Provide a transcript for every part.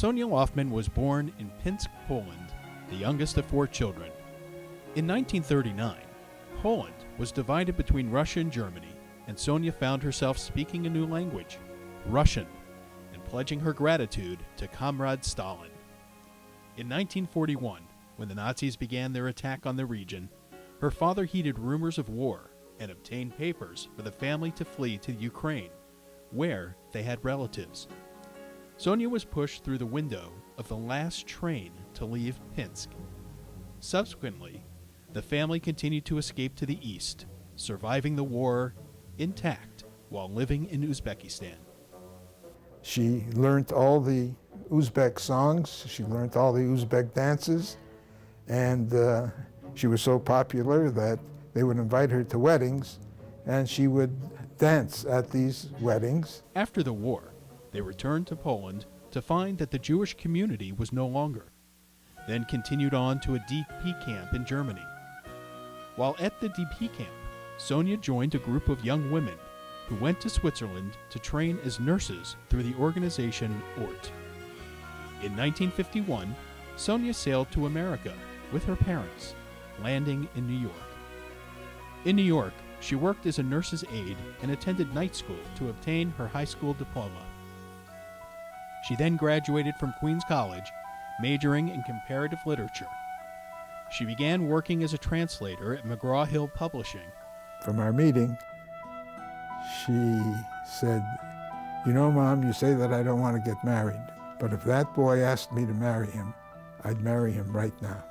Sonia Loffman was born in Pinsk, Poland, the youngest of 4 children. In 1939, Poland was divided between Russia and Germany, and Sonia found herself speaking a new language, Russian, and pledging her gratitude to Comrade Stalin. In 1941, when the Nazis began their attack on the region, her father heeded rumors of war and obtained papers for the family to flee to Ukraine, where they had relatives. Sonia was pushed through the window of the last train to leave Pinsk. Subsequently, the family continued to escape to the east, surviving the war intact while living in Uzbekistan. She learned all the Uzbek songs, she learned all the Uzbek dances, and she was so popular that they would invite her to weddings, and she would dance at these weddings. After the war, they returned to Poland to find that the Jewish community was no longer, then continued on to a DP camp in Germany. While at the DP camp, Sonia joined a group of young women who went to Switzerland to train as nurses through the organization ORT. In 1951, Sonia sailed to America with her parents, landing in New York. In New York, she worked as a nurse's aide and attended night school to obtain her high school diploma. She then graduated from Queens College, majoring in comparative literature. She began working as a translator at McGraw-Hill Publishing. From our meeting, she said, "You know, Mom, you say that I don't want to get married, but if that boy asked me to marry him, I'd marry him right now."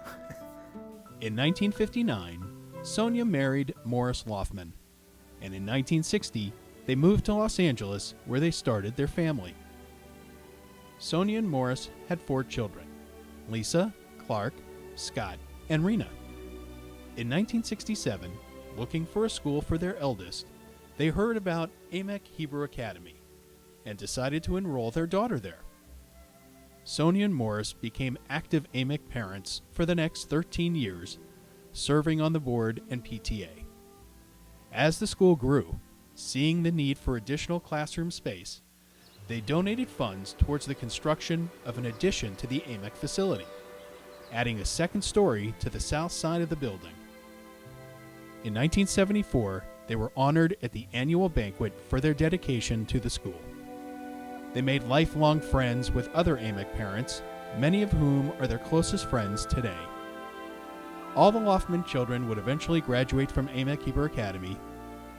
In 1959, Sonia married Morris Loffman, and in 1960, they moved to Los Angeles, where they started their family. Sonia and Morris had 4 children: Lisa, Clark, Scott, and Rena. In 1967, looking for a school for their eldest, they heard about AMEC Hebrew Academy and decided to enroll their daughter there. Sonia and Morris became active AMEC parents for the next 13 years, serving on the board and PTA. As the school grew, seeing the need for additional classroom space, they donated funds towards the construction of an addition to the AMEC facility, adding a second story to the south side of the building. In 1974, they were honored at the annual banquet for their dedication to the school. They made lifelong friends with other AMEC parents, many of whom are their closest friends today. All the Loffman children would eventually graduate from AMEC Hebrew Academy.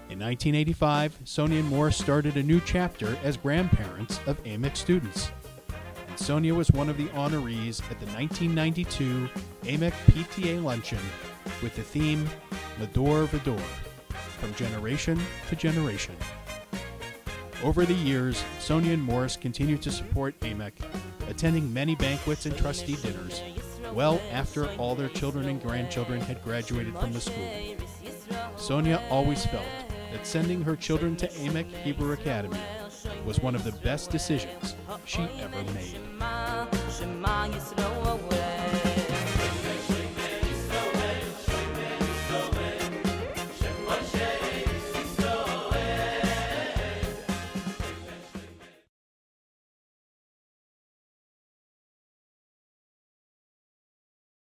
In 1985, Sonia and Morris started a new chapter as grandparents of AMEC students. And Sonia was one of the honorees at the 1992 AMEC PTA Luncheon with the theme Mador Vador, from generation to generation. Over the years, Sonia and Morris continued to support AMEC, attending many banquets and trustee dinners, well after all their children and grandchildren had graduated from the school. Sonia always felt that sending her children to AMEC Hebrew Academy was one of the best decisions she ever made.